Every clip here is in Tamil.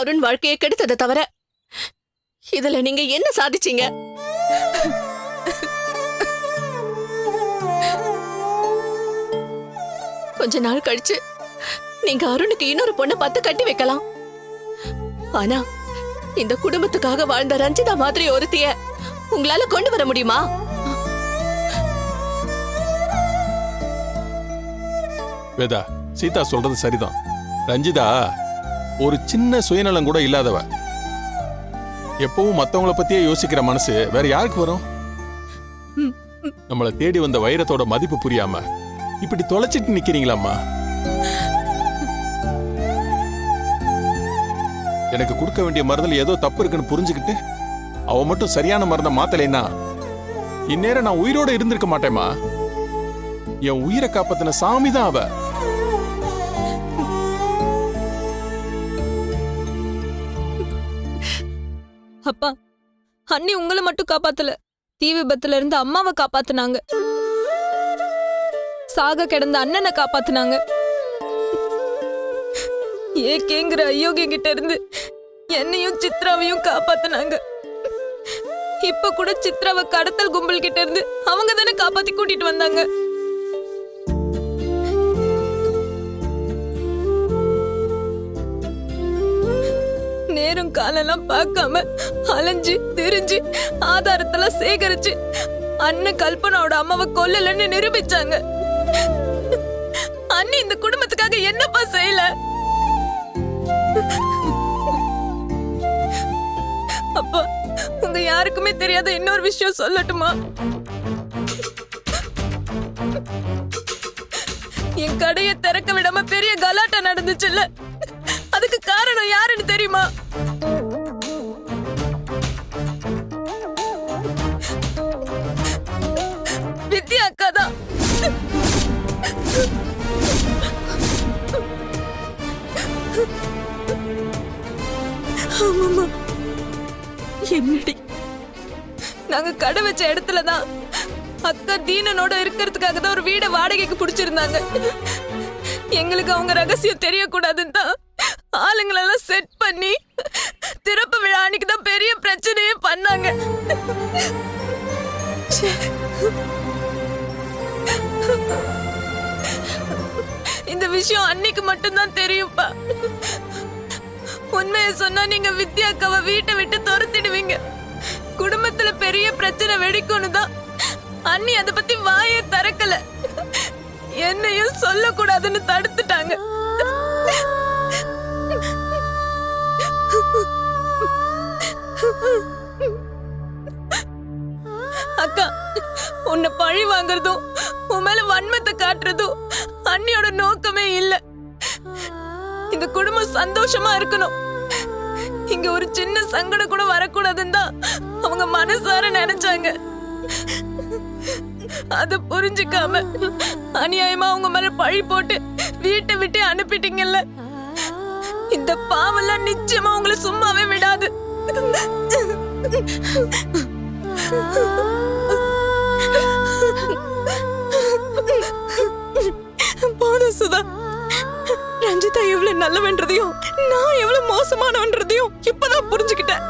அருண் வாழ்க்கையை கெடுத்ததை தவிர இதுல நீங்க என்ன சாதிச்சீங்க? கொஞ்ச நாள் கழிச்சு நீங்க அருணுக்கு இன்னொரு பொண்ணை பார்த்து கட்டி வைக்கலாம். ஆனா இந்த குடும்பத்துக்காக வாழ்ந்த ரஞ்சிதா மாதிரி ஒருத்திய உங்களால கொண்டு வர முடியுமா? வேதா, சீதா சொல்றது சரிதான். ரஞ்சிதா ஒரு சின்ன சுயநலம் கூட இல்லாதவ. எப்பவும் மத்தவங்கள பத்தியே யோசிக்கிற மனசு வேற யாருக்கு வரும்? நம்மளை தேடி வந்த வைரத்தோட மதிப்பு புரியாம இப்படி தொலைச்சிட்டு நிக்கிறீங்களாம்மா? எனக்கு கொடுக்க வேண்டிய மருந்துல ஏதோ தப்பு இருக்குன்னு புரிஞ்சுக்கிட்டு அவ மட்டும் சரியான மருந்தை மாத்தலைன்னா இந்நேரம் நான் உயிரோட இருந்திருக்க மாட்டேமா. என் உயிரை காப்பாத்தின சாமி தான் அவ. அப்பா, அண்ணி உங்களை மட்டும் காப்பாத்தல, தீ விபத்துல இருந்து அம்மாவை காப்பாத்துனாங்க. சாக கிடந்த அண்ணனை காப்பாத்துனாங்க. ஏகேங்கிற அயோக்கிய கிட்ட இருந்து என்னையும் சித்ராவையும் காப்பாத்துனாங்க. இப்ப கூட சித்ராவை கடத்தல் கும்பல் கிட்ட இருந்து அவங்க தானே காப்பாத்தி கூட்டிட்டு வந்தாங்க. நேரம் காலெல்லாம் பார்க்காம அலைஞ்சு திரிஞ்சு ஆதாரத்தெல்லாம் சேகரிச்சு அண்ணன் கல்பனாவோட அம்மாவை கொல்லலன்னு நிரூபிச்சாங்க. அண்ணி இந்த குடும்பத்துக்காக என்னப்பா செய்யல? அப்பா, உங்க யாருக்குமே தெரியாத இன்னொரு விஷயம் சொல்லட்டுமா? என் கடையை திறக்க விடாம பெரிய கலாட்டா நடந்துச்சுல்ல, அதுக்கு காரணம் யாருன்னு தெரியுமா? வித்யா அக்கா தான். ஆமாமா, என்னடி, நாங்க கடை வச்ச இடத்துலதான் அக்கா தீனனோட இருக்கிறதுக்காக தான் ஒரு வீடை வாடகைக்கு பிடிச்சிருந்தாங்க. எங்களுக்கு அவங்க ரகசியம் தெரியக்கூடாதுன்னு தான் ஆளுங்களெல்லாம் செட் பண்ணி திறப்பு விழா அன்னைக்கு தான் பெரிய பிரச்சனையே பண்ணாங்க. இந்த விஷயம் அன்னைக்கு மட்டும்தான் தெரியும்பா. உண்மையை சொன்னா நீங்க வித்யா அக்காவை வீட்டை விட்டு துரத்திடுவீங்க. குடும்பத்துல பெரிய பிரச்சனை வெடிக்கும்னு தான் அண்ணி அதை பத்தி வாயே திறக்கல. என்னையும் சொல்லக்கூடாதுன்னு தடுத்துட்டாங்க. அக்கா, உன்னை பழி வாங்குறதும் உன் மேல வன்மத்தை காட்டுறதும் அண்ணியோட நோக்கமே இல்ல. இந்த குடும்பம் சந்தோஷமா இருக்கணும். இங்க ஒரு சின்ன சங்கடம் கூட வரக்கூடாதுன்னு தான் அவங்க மனசார நினைச்சாங்க. அத புரிஞ்சுக்காம அநியாயமா அவங்க மேல பழி போட்டு வீட்டை விட்டு அனுப்பிட்டீங்கல்ல. இந்த பாவெல்லாம் நிச்சயமா உங்களை சும்மாவே விடாது. போதும் சுதா. ரஞ்சிதா எவ்வளவு நல்லவன்றதையும் நான் எவ்வளவு மோசமானவன்றதையும் இப்பதான் புரிஞ்சுக்கிட்டேன்.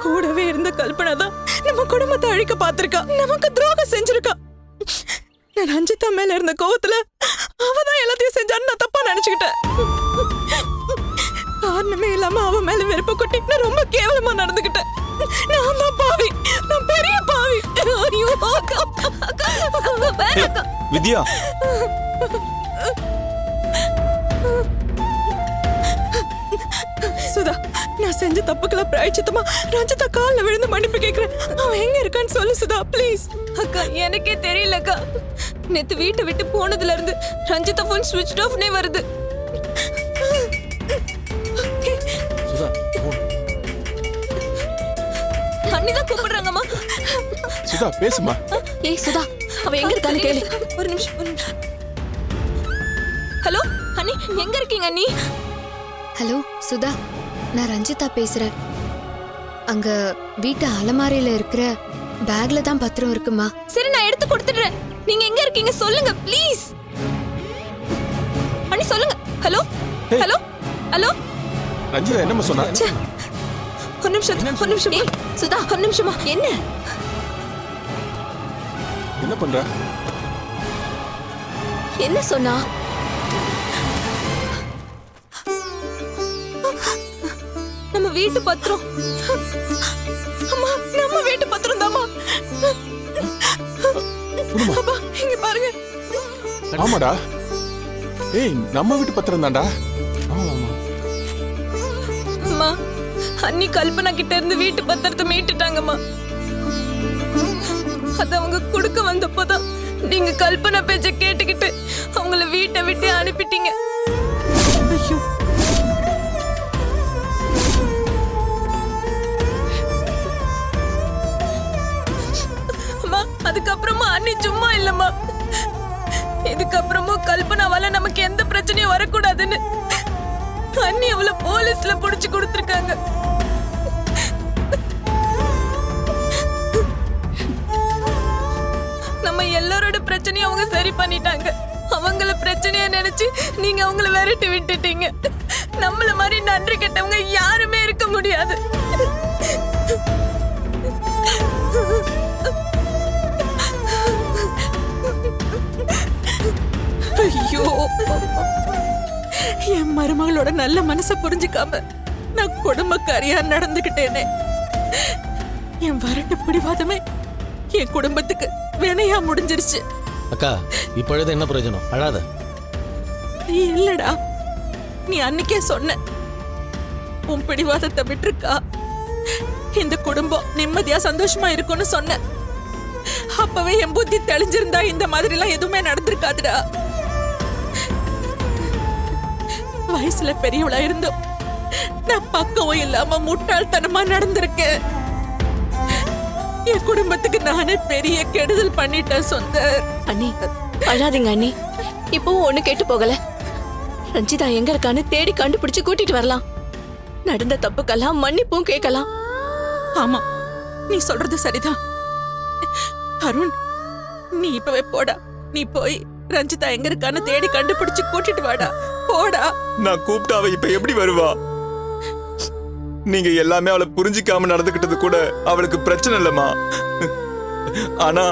கூடவே இருந்த கல்பனா தான் நம்ம குடும்பத்தை அழிக்க பார்த்திருக்கா, நமக்கு துரோகம் செஞ்சிருக்கா. நான் ரஞ்சிதா மேல இருந்த கோவத்துல அவதான் எல்லாத்தையும் செஞ்சான்னு நான் தப்பா நினைச்சுக்கிட்டேன். காரணமே இல்லாம அவ மேல வெறுப்ப கொட்டி நான் ரொம்ப கேவலமா நடந்துகிட்டேன். நான் தான் பாவி, நான் பெரிய பாவி. ஐயோ வித்யா, சுதா, நான் செஞ்ச தப்புக்களை பிராயச்சித்தமா ரஞ்சிதா கால்ல விழுந்து மன்னிப்பு கேக்குறேன். அவன் எங்க இருக்கான்னு சொல்லு சுதா, ப்ளீஸ். அக்கா, எனக்கே தெரியலக்கா. நேத்து வீட்டை விட்டு போனதுல இருந்து ரஞ்சிதா போன் ஸ்விட்ச் ஆஃப்னே வருது. அண்ணிதான் கூப்பிடுறாங்கம்மா. சுதா, பேசுமா. ஏய் சுதா, அவ எங்க இருக்கான்னு கேளு. ஒரு நிமிஷம். ஹலோ அண்ணி, எங்க இருக்கீங்க அண்ணி? ஹலோ சுதா, நான் ரஞ்சிதா பேசுறேன். அங்க வீட்டு அலமாரியில இருக்கிற பேக்ல தான் பத்திரம் இருக்குமா. சரி, நான் எடுத்து கொடுத்துடுறேன். நீங்க எங்க இருக்கீங்க சொல்லுங்க ப்ளீஸ். அண்ணி சொல்லுங்க. ஹலோ ஹலோ ஹலோ ரஞ்சிதா என்னம்மா சொன்னா? ஒரு நிமிஷம் ஏய், சுதா ஒரு நிமிஷமா என்ன என்ன பண்ற? என்ன சொன்னா? நம்ம வீட்டு பத்திரம். அம்மா, நம்ம வீட்டு பத்திரம் தாம்மா. அப்பா, இங்க பாருங்க. ஆமாடா. ஏய், நம்ம வீட்டு பத்திரம் தான்டா. அம்மா, அண்ணி கல்பனா கிட்ட இருந்து வீட்டு பத்திரத்தை மீட்டுட்டாங்கம்மா. அது அவங்க கொடுக்க வந்தப்போதான் நீங்க கல்பனா பேச்ச கேட்டுக்கிட்டு அவங்கள வீட்டை விட்டு அனுப்பிட்டீங்க. ஐயோ, அம்மா, அதுக்கப்புறமா அண்ணி சும்மா இல்லம்மா. இதுக்கப்புறமும் கல்பனாவால நமக்கு எந்த பிரச்சனையும் வரக்கூடாதுன்னு அண்ணி அவளை போலீஸ்ல புடிச்சு கொடுத்திருக்காங்க. நம்ம எல்லாரோட பிரச்சனையும் அவங்க சரி பண்ணிட்டாங்க. அவங்கள பிரச்சனைய நினைச்சு நீங்க அவங்கள விரட்டி விட்டுட்டீங்க. நம்மள மாதிரி நன்றி கெட்டவங்க யாருமே இருக்க முடியாது. ஐயோ, என் மருமகளோட நல்ல மனசை புரிஞ்சுக்காம நான் குடும்பக்காரியா நடந்துகிட்டேனே. என் வரட்டு பிடிவாதமே என் குடும்பத்துக்கு வினையா முடிஞ்சிருச்சு. அக்கா, இப்பொழுது என்ன பிரயோஜனம்? அழாத. இல்லடா, நீ அன்னைக்கே சொன்ன உன் பிடிவாதத்தை விட்டுருக்கா, இந்த குடும்பம் நிம்மதியா சந்தோஷமா இருக்கும்னு சொன்ன. அப்பவே என் புத்தி தெளிஞ்சிருந்தா இந்த மாதிரி எல்லாம் எதுவுமே நடந்திருக்காதுடா. வயசுல பெரியவளா இருந்தோம் நான் பக்கவும் இல்லாம முட்டாள்தனமா நடந்திருக்கேன். என் குடும்பத்துக்கு நானே பெரிய கெடுதல் பண்ணிட்டேன் சொந்தர். அண்ணி அழாதீங்க அண்ணி. இப்பவும் ஒண்ணு கேட்டு போகல. ரஞ்சிதா எங்க இருக்கான்னு தேடி கண்டுபிடிச்சு கூட்டிட்டு வரலாம். நடந்த தப்புக்கெல்லாம் மன்னிப்பும் கேட்கலாம். ஆமா, நீ சொல்றது சரிதான். அருண், நீ இப்பவே போடா. நீ போய் ரஞ்சிதா எங்க இருக்கான்னு தேடி கண்டுபிடிச்சு கூட்டிட்டு வாடா. போடா. நான் கூப்பிட்டு அவ இப்ப எப்படி வருவா? நீங்க எல்லாமே அவளை புரிஞ்சிக்காம நடந்துகிட்டது கூட அவளுக்கு பிரச்சனை இல்லம்மா. ஆனா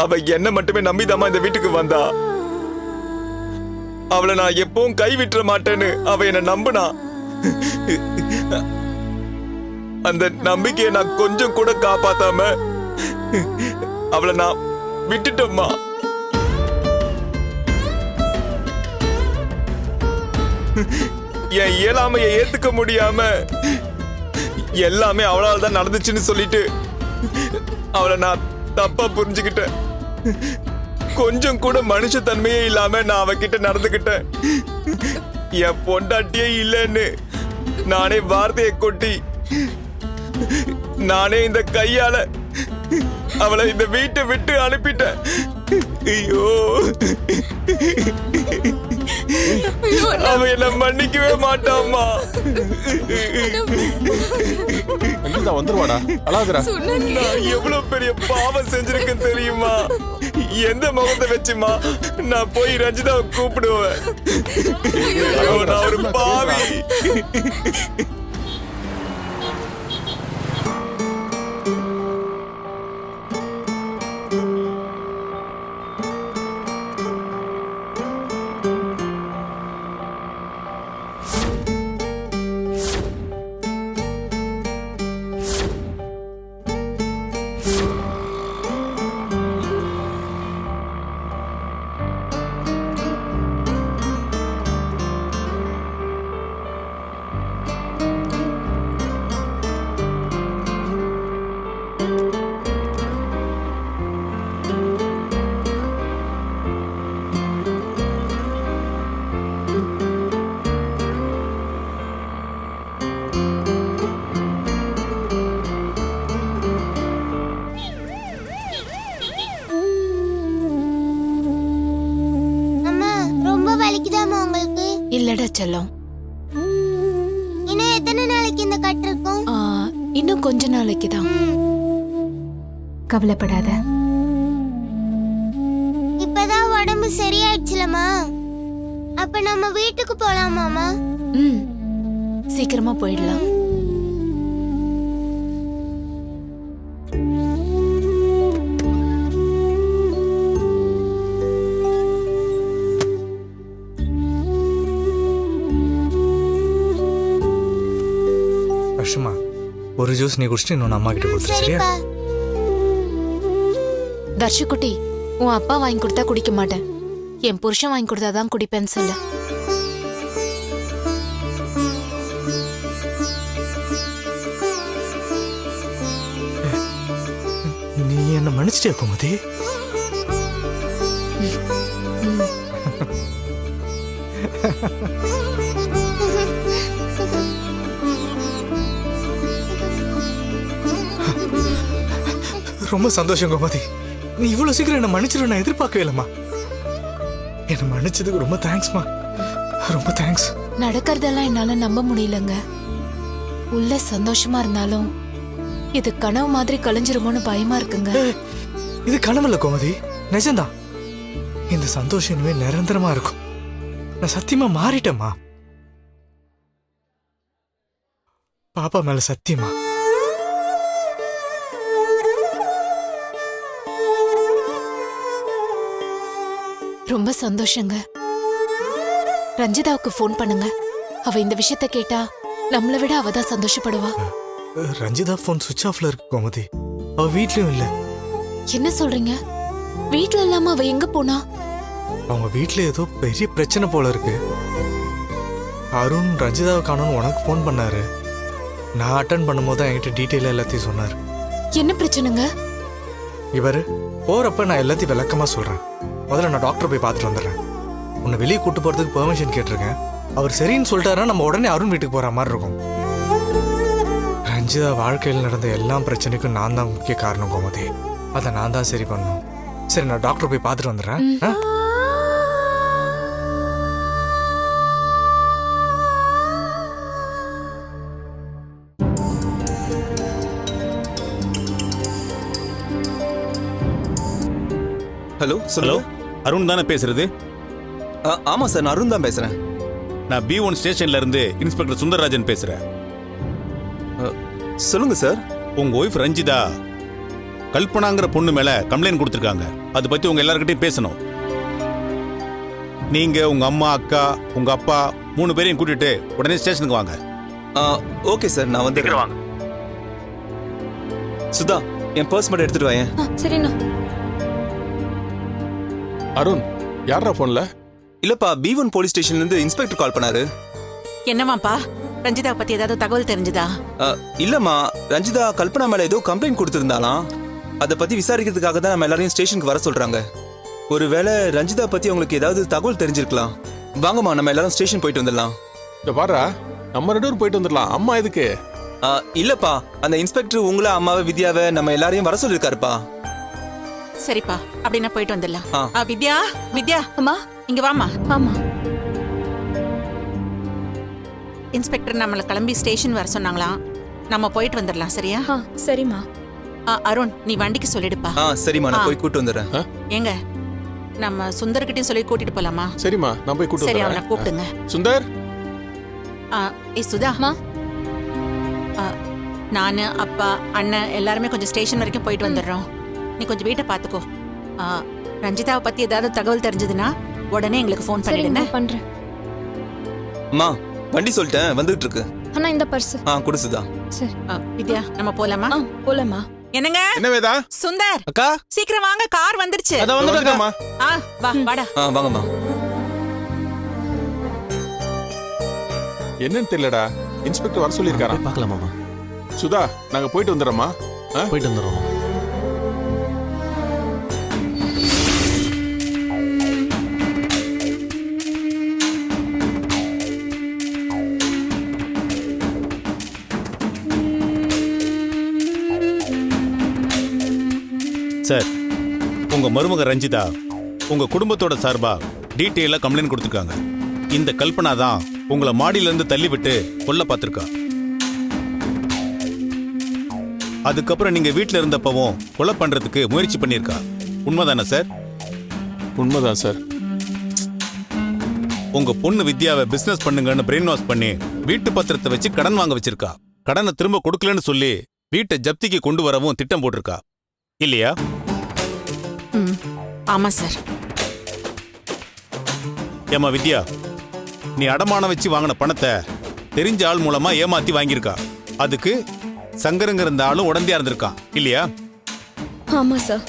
அவ என்ன மட்டுமே நம்பிதாம்மா இந்த வீட்டுக்கு வந்தா. அவளை நான் எப்பவும் கை விட்டுற மாட்டேன்னு அவ என்ன நம்புனா. அந்த நம்பிக்கையை நான் கொஞ்சம் கூட காப்பாத்தாம அவளை நான் விட்டுட்டோம்மா. என் இயலாமையை ஏத்துக்க முடியாம எல்லாமே அவளால தான் நடந்துச்சுன்னு சொல்லிட்டு அவளை நான் தப்பா புரிஞ்சுக்கிட்டேன். கொஞ்சம் கூட மனுஷ தன்மையே இல்லாம நான் அவகிட்ட நடந்துக்கிட்டேன். என் பொண்டாட்டியே இல்லைன்னு நானே வார்த்தையை கொட்டி நானே இந்த கையால அவளை இந்த வீட்டை விட்டு அனுப்பிட்டேன். ஐயோ, அவ என்ன மன்னிக்கவே மாட்டாமா. ரஞ்சிதா வந்துருவாடா, அழாதடா. நான் எவ்வளவு பெரிய பாவம் செஞ்சிருக்கேன் தெரியுமா? எந்த முகத்தை வச்சுமா நான் போய் ரஞ்சிதாவை கூப்பிடுவேன்? ஐயோ, நான் ஒரு பாவி. வலிக்குதாமா உங்களுக்கு? இல்லடா செல்லம், இன்னும் எத்தனை நாளைக்கு இந்த கட்டு இருக்கும்? இன்னும் கொஞ்ச நாளைக்கு தான். கவலைப்படாத. இப்பதான் உடம்பு சரியாயிடுச்சுலமா. அப்ப நம்ம வீட்டுக்கு போலாமாமா? சீக்கிரமா போயிடலாம். வருஷமா ஒரு ஜூஸ் நீ குடிச்சிட்டு இன்னொன்று அம்மா கிட்ட கொடுத்துரு, சரியா? சரிப்பா. தர்ஷுக்குட்டி, உன் அப்பா வாங்கி கொடுத்தா குடிக்க மாட்டேன், என் புருஷன் வாங்கி கொடுத்தாதான் குடிப்பேன்னு சொல்லு. நீ என்ன மன்னிச்சிட்டியா கோமதி? ரொம்ப சந்தோஷம் கோமதி. நீ இவ்வளவு சீக்கிரம் என்ன மன்னிச்சிடும் நான் எதிர்பார்க்கவே இல்லம்மா. என்ன மன்னிச்சதுக்கு ரொம்ப தேங்க்ஸ்மா, ரொம்ப தேங்க்ஸ். நடக்கிறதெல்லாம் என்னால நம்ப முடியலங்க. உள்ள சந்தோஷமா இருந்தாலும் இது கனவு மாதிரி கலைஞ்சிருமோன்னு பயமா இருக்குங்க. இது கனவுல கோமதி, நிஜம்தான். இந்த சந்தோஷம் இனிமே நிரந்தரமா இருக்கும். நான் சத்தியமா மாறிட்டேம்மா. பாப்பா மேல சத்தியமா. ரொம்ப சந்தோஷங்க. ரஞ்சிதாவுக்கு ஃபோன் பண்ணுங்க. அவ இந்த விஷயத்த கேட்டா நம்மளை விட அவ தான் சந்தோஷப்படுவா. ரஞ்சிதா போன் சுவிட்ச் ஆஃப்ல இருக்கு கோமதி. அவ வீட்லயும் இல்ல. என்ன சொல்றீங்க? வீட்ல இல்லாம அவ எங்க போனா? அவங்க வீட்ல ஏதோ பெரிய பிரச்சனை போல இருக்கு. அருண் ரஞ்சிதாவை காணோன்னு உனக்கு ஃபோன் பண்ணாரு. நான் அட்டன் பண்ணும்போது தான் என்கிட்ட டீட்டெயிலா எல்லாத்தையும் சொன்னார். என்ன பிரச்சனைங்க? இவரு போறப்ப நான் எல்லாத்தையும் விளக்கமா சொல்றேன். முதல்ல நான் டாக்டர் போய் பார்த்துட்டு வந்துடுறேன். உன்னை வெளியே கூட்டு போறதுக்கு பெர்மிஷன் கேட்டிருக்கேன். அவர் சரின்னு சொல்லிட்டாருன்னா நம்ம உடனே அருண் வீட்டுக்கு போற மாதிரி இருக்கும். ரஞ்சிதா வாழ்க்கையில் நடந்த எல்லா பிரச்சனைக்கும் நான் தான் முக்கிய காரணம் கோமதி. அதை நான் தான் சரி பண்ணணும். சரி, நான் டாக்டர் போய் பார்த்துட்டு வந்துடுறேன். ஹலோ, ஹலோ, சொல்லுங்க. அருண் தானே பேசுறது? ஆமா சார், நான் அருண் தான் பேசுறேன். நான் B1 ஸ்டேஷன்ல இருந்து இன்ஸ்பெக்டர் சுந்தரராஜன் பேசுறேன். சொல்லுங்க சார். உங்க ஒய்ஃப் ரஞ்சிதா கல்பனாங்கிற பொண்ணு மேல கம்ப்ளைண்ட் கொடுத்துருக்காங்க. அதை பத்தி உங்க எல்லார்கிட்டையும் பேசணும். நீங்க, உங்க அம்மா, அக்கா, உங்க அப்பா 3 பேரையும் கூட்டிட்டு உடனே ஸ்டேஷனுக்கு வாங்க. ஓகே சார், நான் வந்து வாங்க. சுதா, என் பர்ஸ் மட்டும் எடுத்துட்டு வாயேன். சரிண்ணா. அருண், யாரா போன்ல? இல்லப்பா, B1 போலீஸ் ஸ்டேஷன்ல இருந்து இன்ஸ்பெக்டர் கால் பண்ணாரு. என்னவாப்பா, ரஞ்சிதா பத்தி ஏதாவது தகவல் தெரிஞ்சுதா? இல்லம்மா, ரஞ்சிதா கல்பனா மேல ஏதோ கம்ப்ளைண்ட் கொடுத்திருந்தாலாம். அதை பத்தி விசாரிக்கிறதுக்காக தான் நம்ம எல்லாரையும் ஸ்டேஷனுக்கு வர சொல்றாங்க. ஒருவேளை ரஞ்சிதா பத்தி உங்களுக்கு ஏதாவது தகவல் தெரிஞ்சிருக்கலாம். வாங்கம்மா, நம்ம எல்லாரும் ஸ்டேஷன் போயிட்டு வந்துடலாம். இந்த பாரா, நம்ம 2 பேரும் போயிட்டு வந்துடலாம். அம்மா எதுக்கு? இல்லப்பா, அந்த இன்ஸ்பெக்டர் உங்களை, அம்மாவை, வித்யாவை நம்ம எல்லாரையும் வர சொல்லிருக்காருப்பா. சரிப்பா, அப்படின்னா போயிட்டு வந்துடலாம். ஆ. வித்யா, வித்யா, அம்மா. இங்க வாமா. ஆமா. இன்ஸ்பெக்டர் நம்மள கிளம்பி ஸ்டேஷன் வர சொன்னாங்களாம். நம்ம போயிட்டு வந்துடலாம், சரியா? சரிம்மா. அருண், நீ வண்டிக்கு சொல்லிடுப்பா. சரிம்மா, நான் போய் கூட்டு வந்துடுறேன். ஏங்க, நம்ம சுந்தர்கிட்டயும் சொல்லி கூட்டிட்டு போலாமா? சரிம்மா, நான் போய் கூட்டு சரி, அவனை வந்துடுறேன். கூப்பிடுங்க. சுந்தர், சுதா, அம்மா. நானு, அப்பா, அண்ணன் எல்லாருமே கொஞ்சம் ஸ்டேஷன் வரைக்கும் போயிட்டு வந்துடுறோம். நீ கொஞ்சம் வீட்டை பாத்துக்கோ. ரஞ்சிதாவை பத்தி ஏதாவது தகவல் தெரிஞ்சதுன்னா உடனே எங்களுக்கு ஃபோன் பண்ணிடுங்க. பண்றேன். அம்மா, வண்டி சொல்லிட்டேன், வந்துகிட்டு இருக்கு. அண்ணா, இந்த பர்ஸ். குடு சுதா. சரி. வித்யா, நம்ம போலாமா? போலாமா? என்னங்க என்ன வேதா? சுந்தர், அக்கா, சீக்கிரம் வாங்க, கார் வந்துருச்சு. அத வந்துட்டேம்மா. வா, வாடா. வாங்கம்மா. என்னன்னு தெரியலடா, இன்ஸ்பெக்டர் வர சொல்லியிருக்காரா? பார்க்கலாமாமா? சுதா, நாங்க போயிட்டு வந்துடுறோமா? போயிட்டு வந்துடுறோம். சார், உங்க மருமக ரஞ்சிதா உங்க குடும்பத்தோட சார்பா டீட்டெயிலா கம்ப்ளைண்ட் கொடுத்துருக்காங்க. இந்த கல்பனா தான் உங்களை மாடியில இருந்து தள்ளி விட்டு கொல்ல பார்த்திருக்கா. அதுக்கப்புறம் நீங்க வீட்டில் இருந்தப்பவும் கொலை பண்றதுக்கு முயற்சி பண்ணியிருக்கா. உண்மைதானே சார்? உண்மைதான் சார். உங்க பொண்ணு வித்யாவை பிசினஸ் பண்ணுங்கன்னு பிரெயின் வாஷ் பண்ணி வீட்டு பத்திரத்தை வச்சு கடன் வாங்க வச்சிருக்கா. கடனை திரும்ப கொடுக்கலன்னு சொல்லி வீட்டை ஜப்திக்கு கொண்டு வரவும் திட்டம் போட்டிருக்கா இல்லையா? ம் ஆமா சார். ஏமா வித்யா, நீ அடமானம் வச்சு வாங்கின பணத்தை தெரிஞ்ச ஆள் மூலமா ஏமாத்தி வாங்கியிருக்கா. அதுக்கு சங்கரங்க இருந்த ஆளும் உடந்தையா இருந்திருக்கான் இல்லையா? ஆமா சார்.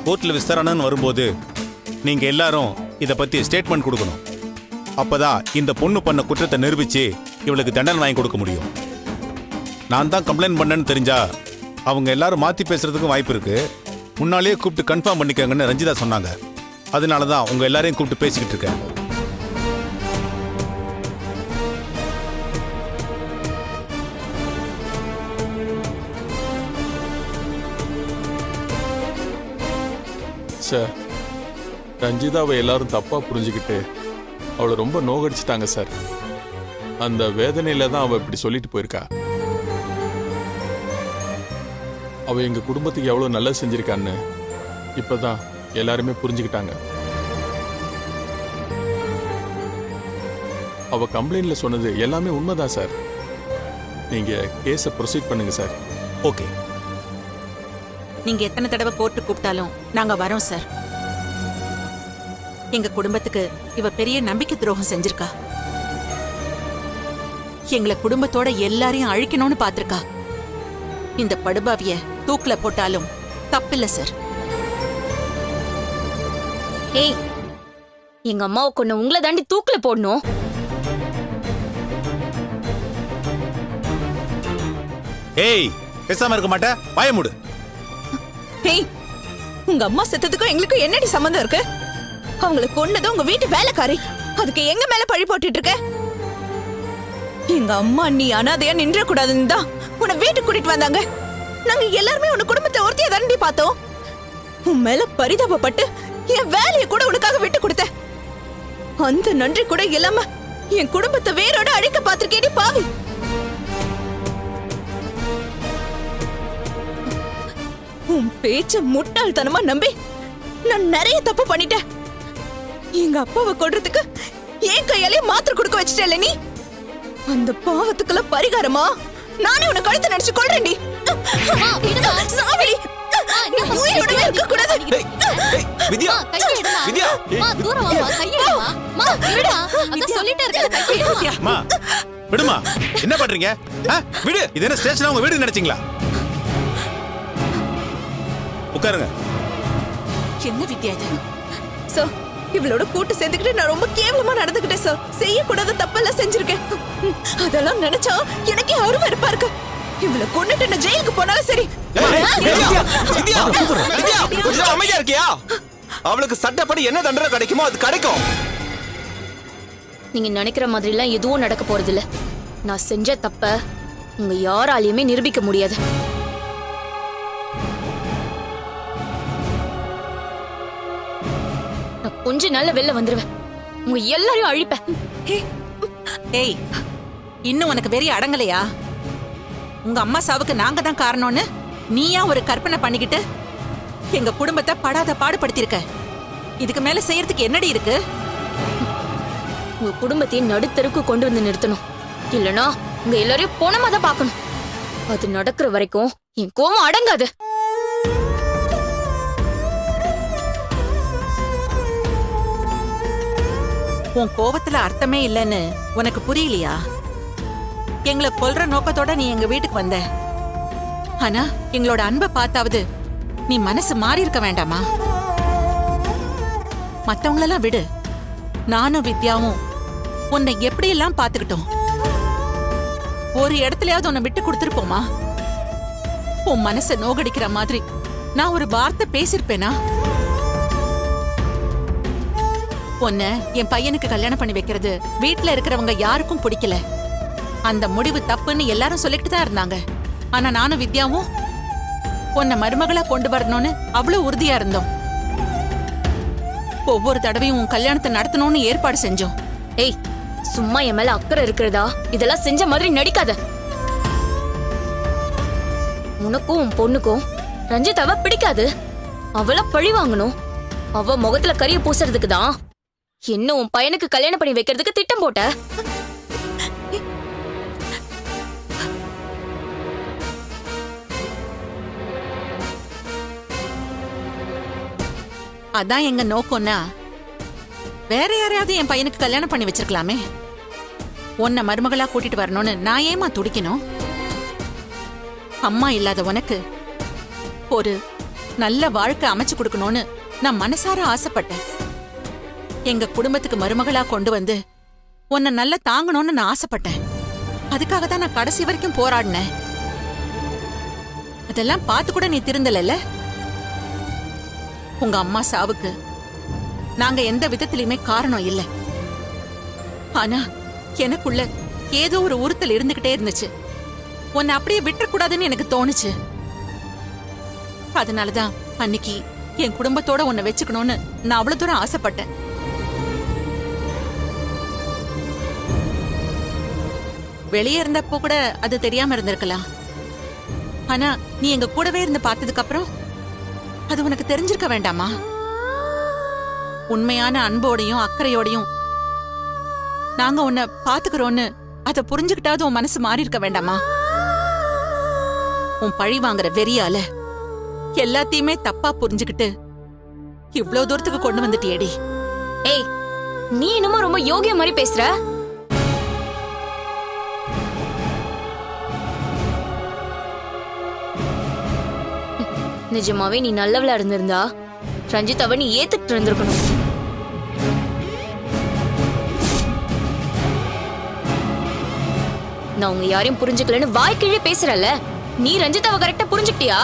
கோர்ட்ல விசாரணைன்னு வரும்போது நீங்க எல்லாரும் இத பத்தி ஸ்டேட்மெண்ட் கொடுக்கணும். அப்பதான் இந்த பொண்ணு பண்ண குற்றத்தை நிரூபிச்சு இவளுக்கு தண்டனை வாங்கி கொடுக்க முடியும். நான் தான் கம்ப்ளைண்ட் பண்ணேன்னு தெரிஞ்சா அவங்க எல்லாரும் மாத்தி பேசுறதுக்கும் வாய்ப்பு இருக்கு. முன்னாலேயே கூப்பிட்டு கன்ஃபார்ம் பண்ணிக்கங்கன்னு ரஞ்சிதா சொன்னாங்க. அதனாலதான் உங்க எல்லாரையும் கூப்பிட்டு பேசிக்கிட்டு இருக்கேன். சார், ரஞ்சிதாவை எல்லாரும் தப்பா புரிஞ்சுக்கிட்டு அவளை ரொம்ப நோகடிச்சிட்டாங்க சார். அந்த வேதனையில தான் அவ இப்படி சொல்லிட்டு போயிருக்கா. அவ எங்க குடும்பத்துக்கு எவ்வளவு நல்லது செஞ்சிருக்கான்னு இப்பதான் எல்லாருமே புரிஞ்சுக்கிட்டாங்க. அவ கம்ப்ளைண்ட்ல சொன்னது எல்லாமே உண்மைதான் சார். நீங்க கேஸை ப்ரொசீட் பண்ணுங்க சார். ஓகே. நீங்க எத்தனை தடவை கோர்ட்டு கூப்பிட்டாலும் நாங்க வரோம் சார். எங்க குடும்பத்துக்கு இவ பெரிய நம்பிக்கை துரோகம் செஞ்சிருக்கா. எங்களை குடும்பத்தோட எல்லாரையும் அழிக்கணும்னு பாத்திருக்கா. இந்த படுபாவிய தூக்குல போட்டாலும் தப்பில்ல சார். ஏய், எங்க அம்மாவை கொண்டு உங்களை தாண்டி தூக்குல போடணும். ஏய், பேசாம இருக்க மாட்டே, வாய மூடு. ஏய், உங்க அம்மா செத்ததுக்கும் எங்களுக்கும் என்னடி சம்மந்தம் இருக்கு? அவங்கள கொன்னதும் உங்க வீட்டு வேலைக்காரி. அதுக்கு எங்க மேல பழி போட்டுட்டு இருக்க? எங்க அம்மா நீ அனாதையா நின்ற கூடாதுன்னு தான் உன்னை வீட்டுக்கு கூட்டிட்டு வந்தாங்க. நாங்க எல்லாருமே உன் குடும்பத்தை ஒருத்திய தாண்டி பார்த்தோம். உன் மேல பரிதாபப்பட்டு என் வேலையை கூட உனக்காக விட்டு கொடுத்தேன். அந்த நன்றி கூட இல்லாம என் குடும்பத்தை வேரோட அழிக்க பாத்திருக்கேடி பாவி. உன் பேச்ச முட்டாள்தனமா நம்பி நான் நிறைய தப்பு பண்ணிட்டேன். எங்க அப்பாவை கொல்றதுக்கு என் கையாலே மாத்திரை கொடுக்க வச்சிட்டேல நீ. அந்த பாவத்துக்கெல்லாம் பரிகாரமா நானே உன்னை கழுத்தை நடிச்சு கொல்றேன்டி. சாவடி. உயிரோடவே இருக்க கூடாது. வித்யா, வித்யா, அம்மா, விடுமா. என்ன பண்றீங்க? விடு. இது என்ன ஸ்டேஷன் உங்க வீடு நினைச்சீங்களா? உட்காருங்க. என்ன வித்யா இது? சார், இவளோட கூட்டு சேர்ந்துக்கிட்டு நான் ரொம்ப கேவலமா நடந்துக்கிட்டேன் சார். செய்யக்கூடாத தப்பெல்லாம் செஞ்சிருக்கேன். அதெல்லாம் நினைச்சா எனக்கே அருவருப்பா இருக்கு. இவளை கொண்டுட்டு நான் ஜெயிலுக்கு போனாலும் சரி. அமைதியா இருக்கியா? அவளுக்கு சட்டப்படி என்ன தண்டனை கிடைக்குமோ அது கிடைக்கும். நீங்க நினைக்கிற மாதிரி எல்லாம் எதுவும் நடக்க போறது இல்ல. நான் செஞ்ச தப்ப உங்க யாராலையுமே நிரூபிக்க முடியாது. நான் கொஞ்ச நாள்ல வெளில வந்துருவேன். உங்க எல்லாரையும் அழிப்பேன். ஏய், இன்னும் உனக்கு வெறி அடங்கலையா? உங்க அம்மா சாவுக்கு நாங்க தான் காரணம்னு நீயா ஒரு கற்பனை பண்ணிக்கிட்டு எங்க குடும்பத்தை படாத பாடுபடுத்திருக்க. இதுக்கு மேல செய்யறதுக்கு என்னடி இருக்கு? உங்க குடும்பத்தையும் நடுத்தருக்கு கொண்டு வந்து நிறுத்தணும். இல்லனா உங்க எல்லாரையும் போனமா தான் பார்க்கணும். அது நடக்கிற வரைக்கும் என் கோவம் அடங்காது. உன் கோவத்துல அர்த்தமே இல்லைன்னு உனக்கு புரியலையா? எங்களை கொல்ற நோக்கத்தோட நீ எங்க வீட்டுக்கு வந்த. ஆனா எங்களோட அன்பை பார்த்தாவது நீ மனசு மாறி இருக்க வேண்டாமா? மத்தவங்களெல்லாம் விடு. நானும் வித்யாவும் உன்னை எப்படியெல்லாம் பார்த்துக்கிட்டோம். ஒரு இடத்துலயாவது உன்னை விட்டு கொடுத்துருப்போமா? உன் மனசை நோகடிக்கிற மாதிரி நான் ஒரு வார்த்தை பேசிருப்பேனா? உன்னை என் பையனுக்கு கல்யாணம் பண்ணி வைக்கிறது வீட்டுல இருக்கிறவங்க யாருக்கும் பிடிக்கல. அந்த முடிவு தப்புன்னு எல்லாரும் சொல்லிட்டு தான் இருந்தாங்க. ஆனா நானும் வித்யாவும் உன்னை மருமகளா கொண்டு வரணும்னு அவ்வளவு உறுதியா இருந்தோம். ஒவ்வொரு தடவையும் உன் கல்யாணத்தை நடத்தணும்னு ஏற்பாடு செஞ்சோம். ஏய், சும்மா என் மேல அக்கறை இருக்கிறதா இதெல்லாம் செஞ்ச மாதிரி நடிக்காத. உனக்கும் உன் பொண்ணுக்கும் ரஞ்சிதாவை பிடிக்காது. அவள பழி வாங்கணும். அவ முகத்துல கரிய பூசறதுக்கு தான் என்ன உன் பையனுக்கு கல்யாணம் பண்ணி வைக்கிறதுக்கு திட்டம் போட்ட? அதான் எங்க நோக்கம்னா வேற யாரையாவது என் பையனுக்கு கல்யாணம் பண்ணி வச்சிருக்கலாமே. உன்னை மருமகளா கூட்டிட்டு வரணும்னு நான் ஏமா துடிக்கணும்? அம்மா இல்லாத உனக்கு ஒரு நல்ல வாழ்க்கை அமைச்சு கொடுக்கணும்னு நான் மனசார ஆசைப்பட்டேன். எங்க குடும்பத்துக்கு மருமகளா கொண்டு வந்து உன்னை நல்லா தாங்கணும்னு நான் ஆசைப்பட்டேன். அதுக்காக தான் நான் கடைசி வரைக்கும் போராடினேன். அதெல்லாம் பார்த்து கூட நீ திருந்தல. உங்க அம்மா சாவுக்கு நாங்க எந்த விதத்திலயுமே காரணம் இல்லை. ஆனா எனக்குள்ள ஏதோ ஒரு உறுத்தல் இருந்துகிட்டே இருந்துச்சு. உன்னை அப்படியே விட்டுறக்கூடாதுன்னு எனக்கு தோணுச்சு. அதனாலதான் அன்னைக்கு என் குடும்பத்தோட உன்னை வச்சுக்கணும்னு நான் அவ்வளவு தூரம் ஆசைப்பட்டேன். வெளியே இருந்தப்போ கூட அது தெரியாம இருந்திருக்கலாம். ஆனா நீ எங்க கூடவே இருந்து பார்த்ததுக்கு அப்புறம் அது உனக்கு தெரிஞ்சிருக்க வேண்டாமா? உண்மையான அன்போடையும் அக்கறையோடையும் நாங்க உன்னை பாத்துக்கிறோன்னு அதை புரிஞ்சுக்கிட்டாவது உன் மனசு மாறி இருக்க வேண்டாமா? உன் பழி வாங்குற வெறியால எல்லாத்தையுமே தப்பா புரிஞ்சுக்கிட்டு இவ்ளோ தூரத்துக்கு கொண்டு வந்துட்டியேடி. ஏய், நீ இன்னுமா ரொம்ப யோகிய மாதிரி பேசுற? நிஜமாவே நீ நல்லவளா இருந்திருந்தா ரஞ்சிதாவை நீ ஏத்துக்கிட்டு இருந்திருக்கணும். நான் உங்க யாரையும் புரிஞ்சுக்கலன்னு வாய்க்கிழே பேசுறல. நீ ரஞ்சிதாவை கரெக்டா புரிஞ்சுக்கிட்டியா?